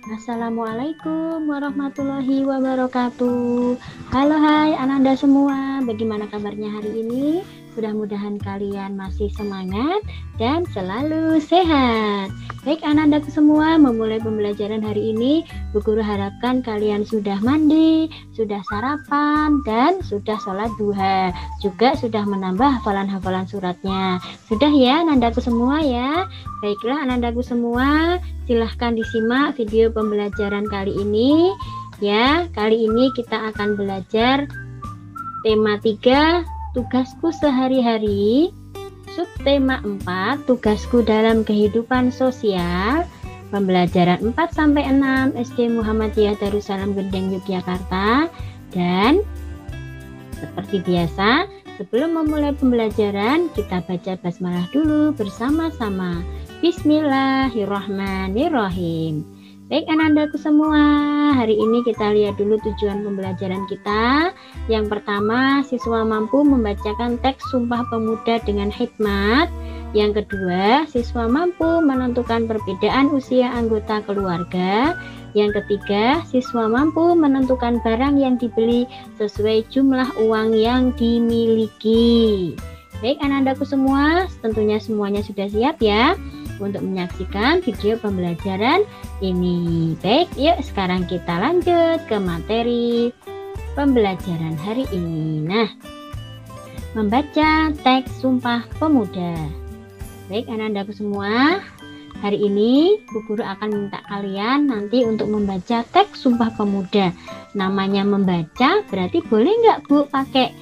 Assalamualaikum warahmatullahi wabarakatuh. Halo hai Ananda semua, bagaimana kabarnya hari ini? Mudah-mudahan kalian masih semangat dan selalu sehat. Baik Anandaku semua, memulai pembelajaran hari ini, Bu Guru harapkan kalian sudah mandi, sudah sarapan, dan sudah sholat duha. Juga sudah menambah hafalan-hafalan suratnya. Sudah ya Anandaku semua ya? Baiklah Anandaku semua, silahkan disimak video pembelajaran kali ini. Ya, kali ini kita akan belajar tema 3, tugasku sehari-hari. Subtema 4, tugasku dalam kehidupan sosial. Pembelajaran 4-6 SD Muhammadiyah Darussalam Gendeng Yogyakarta. Dan seperti biasa, sebelum memulai pembelajaran, kita baca basmalah dulu bersama-sama. Bismillahirrahmanirrahim. Baik Anandaku semua, hari ini kita lihat dulu tujuan pembelajaran kita. Yang pertama, siswa mampu membacakan teks Sumpah Pemuda dengan hikmat. Yang kedua, siswa mampu menentukan perbedaan usia anggota keluarga. Yang ketiga, siswa mampu menentukan barang yang dibeli sesuai jumlah uang yang dimiliki. Baik Anandaku semua, tentunya semuanya sudah siap ya untuk menyaksikan video pembelajaran ini. Baik, yuk sekarang kita lanjut ke materi pembelajaran hari ini. Nah, membaca teks Sumpah Pemuda. Baik Anandaku semua, hari ini Bu Guru akan minta kalian nanti untuk membaca teks Sumpah Pemuda. Namanya membaca, berarti boleh nggak Bu pakai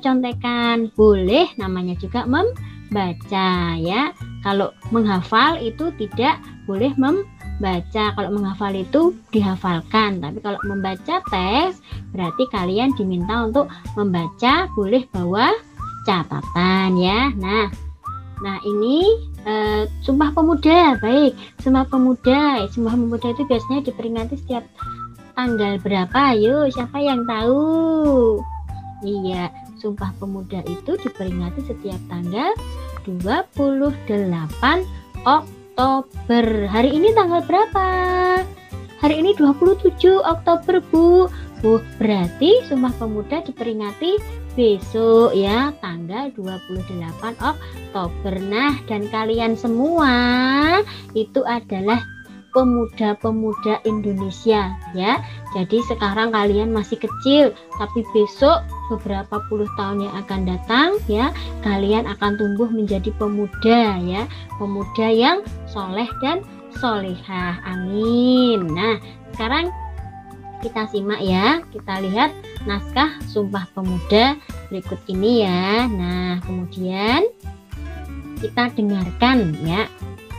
contekan? Boleh, namanya juga membaca ya. Kalau menghafal itu tidak boleh membaca. Kalau menghafal itu dihafalkan. Tapi kalau membaca teks berarti kalian diminta untuk membaca, boleh bawa catatan ya. Nah ini Sumpah Pemuda. Baik, Sumpah Pemuda. Sumpah Pemuda itu biasanya diperingati setiap tanggal berapa? Ayo, siapa yang tahu? Iya, Sumpah Pemuda itu diperingati setiap tanggal 28 Oktober. Hari ini tanggal berapa? Hari ini 27 Oktober, Bu. Berarti Sumpah Pemuda diperingati besok ya, tanggal 28 Oktober. Nah, dan kalian semua itu adalah pemuda-pemuda Indonesia ya. Jadi sekarang kalian masih kecil, tapi besok beberapa puluh tahun yang akan datang ya, kalian akan tumbuh menjadi pemuda ya, pemuda yang soleh dan solehah. Amin. Nah, sekarang kita simak ya, kita lihat naskah Sumpah Pemuda berikut ini ya. Nah, kemudian kita dengarkan ya.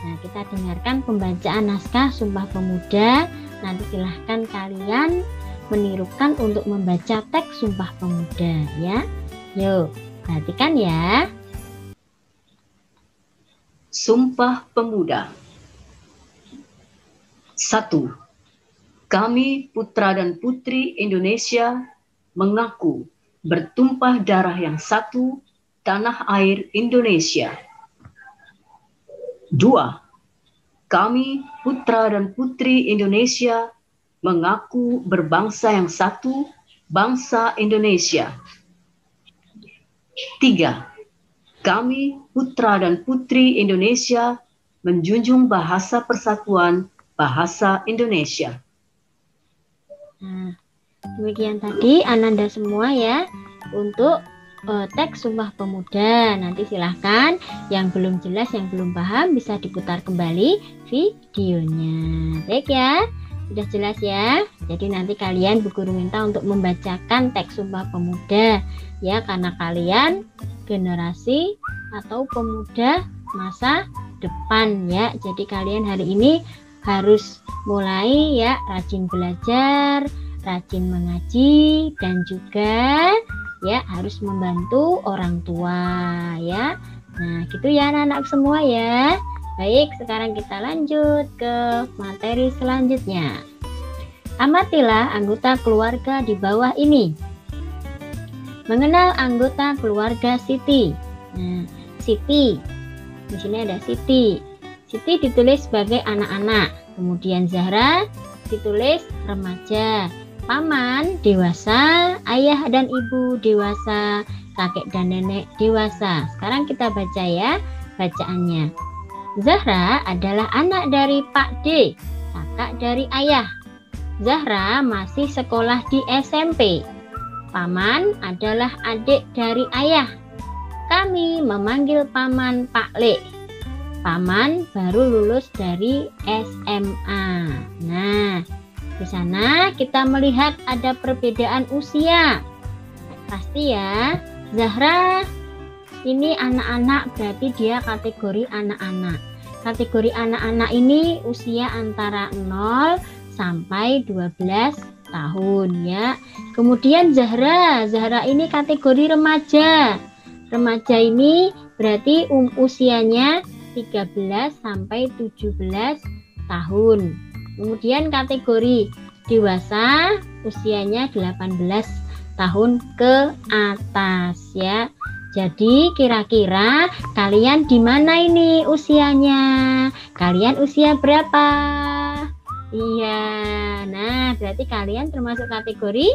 Nah, kita dengarkan pembacaan naskah Sumpah Pemuda. Nanti silahkan kalian menirukan untuk membaca teks Sumpah Pemuda ya. Yuk, perhatikan ya. Sumpah Pemuda. 1. Kami putra dan putri Indonesia mengaku bertumpah darah yang satu, tanah air Indonesia. 2. Kami putra dan putri Indonesia mengaku berbangsa yang satu, bangsa Indonesia. 3. Kami putra dan putri Indonesia menjunjung bahasa persatuan, bahasa Indonesia. Nah, demikian tadi Ananda semua ya untuk teks Sumpah Pemuda. Nanti silahkan yang belum jelas, yang belum paham bisa diputar kembali videonya. Baik ya, sudah jelas ya. Jadi nanti kalian Bu Guru minta untuk membacakan teks Sumpah Pemuda ya, karena kalian generasi atau pemuda masa depan ya. Jadi kalian hari ini harus mulai ya rajin belajar, rajin mengaji, dan juga ya harus membantu orang tua ya. Nah gitu ya anak-anak semua ya. Baik, sekarang kita lanjut ke materi selanjutnya. Amatilah anggota keluarga di bawah ini. Mengenal anggota keluarga Siti. Nah, Siti, di sini ada Siti. Siti ditulis sebagai anak-anak. Kemudian Zahra ditulis remaja. Paman dewasa, ayah dan ibu dewasa, kakek dan nenek dewasa. Sekarang kita baca ya bacaannya. Zahra adalah anak dari Pak D, kakak dari ayah. Zahra masih sekolah di SMP. Paman adalah adik dari ayah. Kami memanggil paman Pak Le. Paman baru lulus dari SMA. Nah, di sana kita melihat ada perbedaan usia. Pasti ya, Zahra ini anak-anak, berarti dia kategori anak-anak. Kategori anak-anak ini usia antara 0 sampai 12 tahun ya. Kemudian Zahra ini kategori remaja. Remaja ini berarti usianya 13 sampai 17 tahun. Kemudian kategori dewasa usianya 18 tahun ke atas ya. Jadi kira-kira kalian di mana ini usianya? Kalian usia berapa? Iya. Nah, berarti kalian termasuk kategori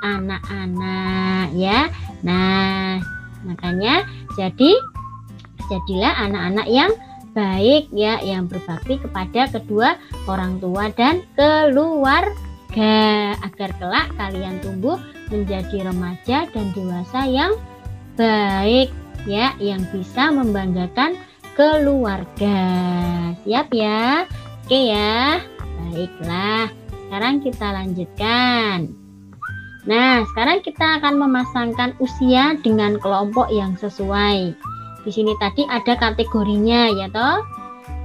anak-anak ya. Nah, makanya jadilah anak-anak yang baik ya, yang berbakti kepada kedua orang tua dan keluarga, agar kelak kalian tumbuh menjadi remaja dan dewasa yang baik ya, yang bisa membanggakan keluarga. Siap ya? Oke ya. Baiklah. Sekarang kita lanjutkan. Nah, sekarang kita akan memasangkan usia dengan kelompok yang sesuai. Di sini tadi ada kategorinya ya toh.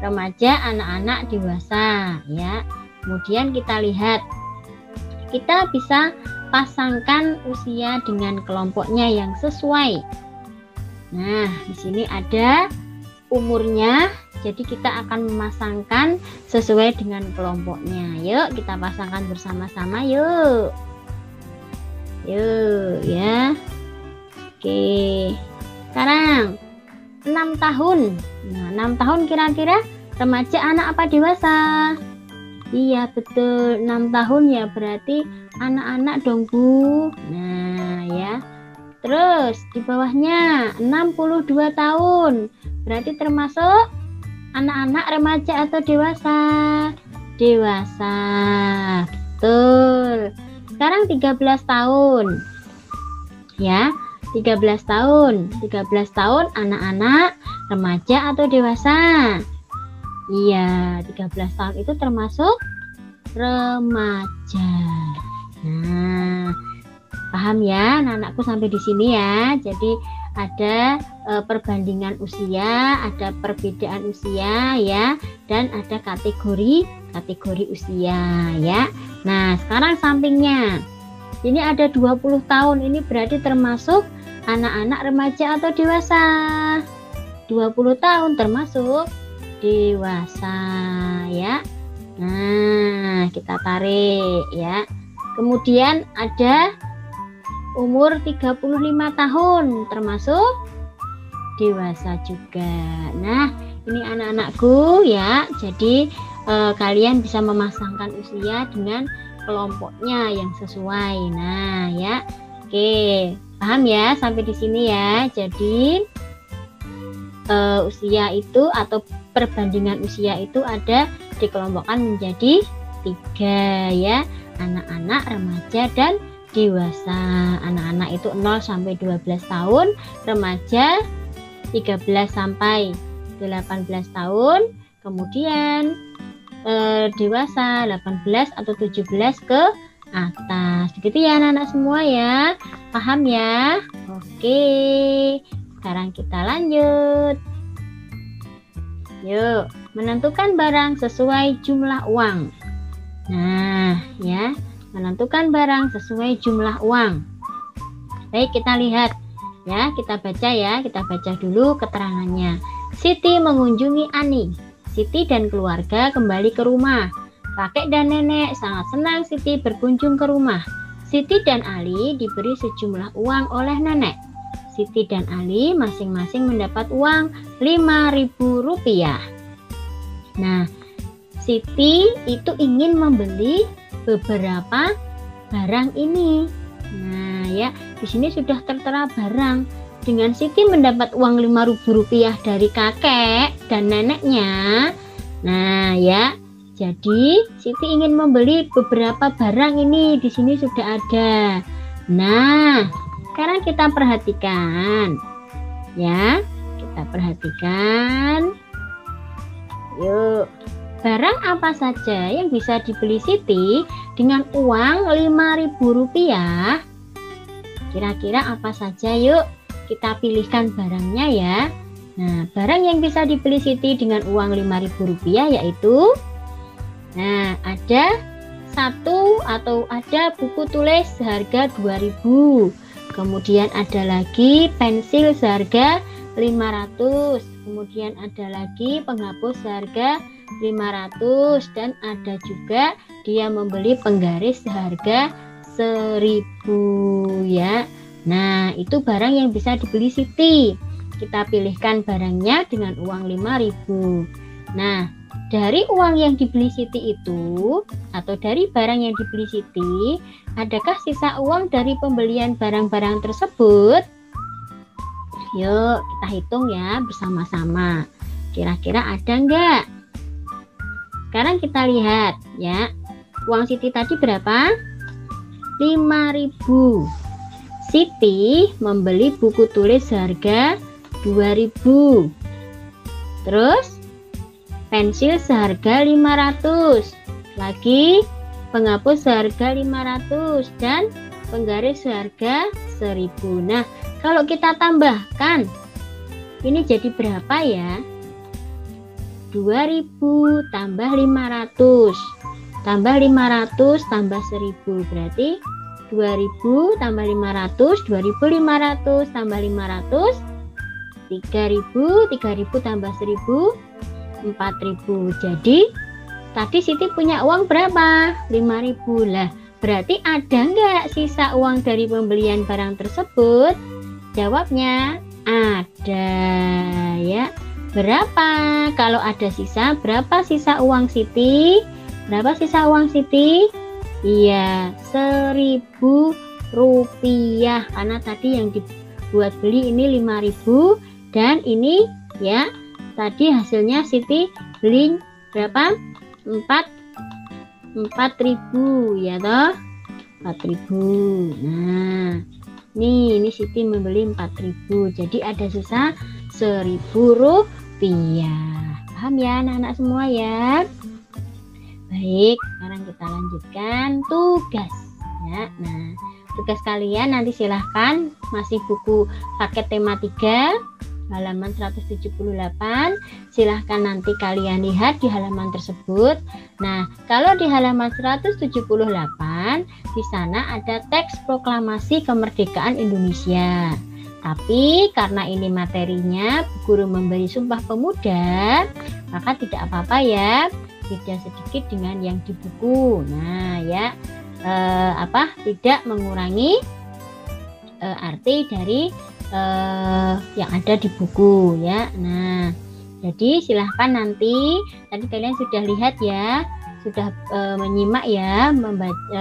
Remaja, anak-anak, dewasa ya. Kemudian kita lihat, kita bisa pasangkan usia dengan kelompoknya yang sesuai. Nah, di sini ada umurnya, jadi kita akan memasangkan sesuai dengan kelompoknya. Yuk kita pasangkan bersama-sama yuk. Yuk ya. Oke. Sekarang 6 tahun. Nah, 6 tahun kira-kira remaja, anak apa dewasa? Iya betul, 6 tahun ya, berarti anak-anak dong Bu. Nah ya. Terus di bawahnya 62 tahun. Berarti termasuk anak-anak, remaja atau dewasa? Dewasa. Betul. Sekarang 13 tahun. Ya, 13 tahun. 13 tahun anak-anak, remaja atau dewasa? Iya, 13 tahun itu termasuk remaja. Nah, paham ya anak-anakku sampai di sini ya. Jadi ada perbandingan usia, ada perbedaan usia ya, dan ada kategori usia ya. Nah, sekarang sampingnya. Ini ada 20 tahun. Ini berarti termasuk anak-anak, remaja atau dewasa? 20 tahun termasuk dewasa ya. Nah, kita tarik ya. Kemudian ada umur 35 tahun termasuk dewasa juga. Nah, ini anak-anakku ya. Jadi kalian bisa memasangkan usia dengan kelompoknya yang sesuai. Nah, ya. Oke, paham ya sampai di sini ya. Jadi usia itu atau perbandingan usia itu ada dikelompokkan menjadi 3 ya. Anak-anak, remaja, dan dewasa. Anak-anak itu 0 sampai 12 tahun, remaja 13 sampai 18 tahun, kemudian dewasa 18 atau 17 ke atas. Begitu ya anak-anak semua ya. Paham ya? Oke. Sekarang kita lanjut. Yuk, menentukan barang sesuai jumlah uang. Nah, ya, menentukan barang sesuai jumlah uang. Baik, kita lihat ya, kita baca ya, kita baca dulu keterangannya. Siti mengunjungi Ani. Siti dan keluarga kembali ke rumah. Kakek dan nenek sangat senang Siti berkunjung ke rumah. Siti dan Ali diberi sejumlah uang oleh nenek. Siti dan Ali masing-masing mendapat uang Rp5.000. Nah, Siti itu ingin membeli beberapa barang ini. Nah ya, di sini sudah tertera barang. Dengan Siti mendapat uang Rp5.000 dari kakek dan neneknya. Nah ya, jadi Siti ingin membeli beberapa barang ini. Di sini sudah ada. Nah, sekarang kita perhatikan. Ya, kita perhatikan. Yuk, barang apa saja yang bisa dibeli Siti dengan uang Rp5.000? Kira-kira apa saja? Yuk, kita pilihkan barangnya ya. Nah, barang yang bisa dibeli Siti dengan uang Rp5.000 yaitu, nah, ada buku tulis seharga Rp2.000. Kemudian ada lagi pensil seharga Rp500. Kemudian ada lagi penghapus seharga Rp500 dan ada juga dia membeli penggaris seharga Rp1.000 ya. Nah, itu barang yang bisa dibeli Siti. Kita pilihkan barangnya dengan uang Rp5.000. Nah, dari uang yang dibeli Siti itu, atau dari barang yang dibeli Siti, adakah sisa uang dari pembelian barang-barang tersebut? Yuk, kita hitung ya bersama-sama. Kira-kira ada enggak? Sekarang kita lihat ya. Uang Siti tadi berapa? Rp5.000. Siti membeli buku tulis seharga Rp2.000. Terus pensil seharga Rp500. Lagi penghapus seharga Rp500 dan penggaris seharga Rp1.000. Nah, kalau kita tambahkan ini jadi berapa ya? 2.000 tambah 500 tambah 500 tambah 1.000 berarti 2.000 tambah 500, 2.500 tambah 500, 3.000, 3.000 tambah 1.000, 4.000. Jadi tadi Siti punya uang berapa? 5.000 lah. Berarti ada nggak sisa uang dari pembelian barang tersebut? Jawabnya ada ya. Berapa? Kalau ada sisa, berapa sisa uang Siti? Berapa sisa uang Siti? Iya, Rp1.000 karena tadi yang dibuat beli ini 5.000 dan ini ya tadi hasilnya Siti beli berapa? 4.000 ya toh, 4.000. Nah, ini Siti membeli 4.000. Jadi ada sisa Rp1.000. Paham ya anak-anak semua ya? Baik, sekarang kita lanjutkan tugas ya. Nah, tugas kalian nanti silahkan masih buku paket tema 3 halaman 178. Silahkan nanti kalian lihat di halaman tersebut. Nah, kalau di halaman 178 di sana ada teks proklamasi kemerdekaan Indonesia. Tapi karena ini materinya Bu Guru memberi Sumpah Pemuda, maka tidak apa-apa ya. Beda sedikit dengan yang di buku. Nah ya, tidak mengurangi arti dari yang ada di buku ya. Nah, jadi silahkan nanti tadi kalian sudah lihat ya, sudah menyimak ya,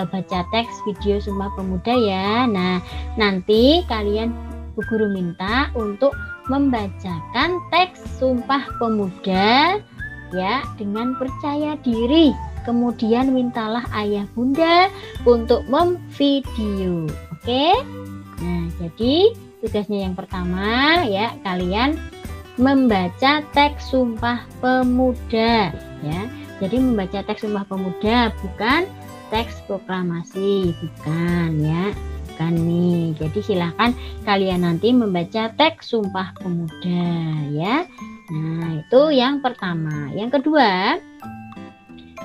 baca teks video Sumpah Pemuda ya. Nah, nanti kalian Bu Guru minta untuk membacakan teks Sumpah Pemuda ya dengan percaya diri. Kemudian mintalah ayah bunda untuk memvideo. Oke? Nah, jadi tugasnya yang pertama ya, kalian membaca teks Sumpah Pemuda ya. Jadi membaca teks Sumpah Pemuda, bukan teks proklamasi, bukan ya. Bukan nih. Jadi silahkan kalian nanti membaca teks Sumpah Pemuda ya. Nah, itu yang pertama. Yang kedua,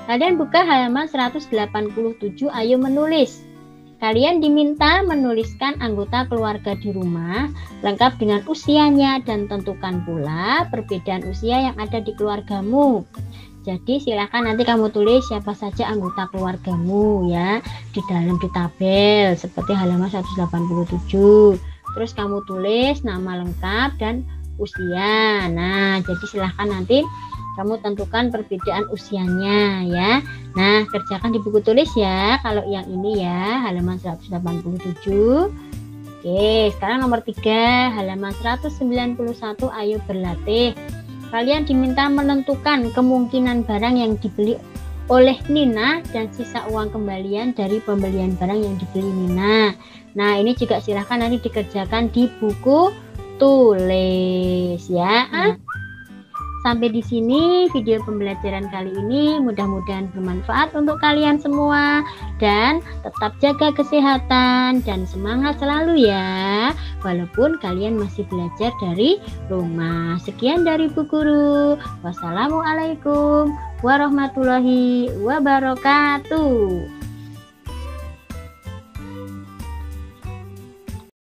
kalian buka halaman 187, ayo menulis. Kalian diminta menuliskan anggota keluarga di rumah lengkap dengan usianya dan tentukan pula perbedaan usia yang ada di keluargamu. Jadi silakan nanti kamu tulis siapa saja anggota keluargamu ya di tabel seperti halaman 187. Terus kamu tulis nama lengkap dan usia. Nah, jadi silahkan nanti kamu tentukan perbedaan usianya ya. Nah, kerjakan di buku tulis ya. Kalau yang ini ya, halaman 187. Oke, sekarang nomor 3, halaman 191, ayo berlatih. Kalian diminta menentukan kemungkinan barang yang dibeli oleh Nina dan sisa uang kembalian dari pembelian barang yang dibeli Nina. Nah, ini juga silahkan nanti dikerjakan di buku tulis ya. Sampai di sini video pembelajaran kali ini, mudah-mudahan bermanfaat untuk kalian semua dan tetap jaga kesehatan dan semangat selalu ya, walaupun kalian masih belajar dari rumah. Sekian dari Bu Guru. Wassalamualaikum warahmatullahi wabarakatuh.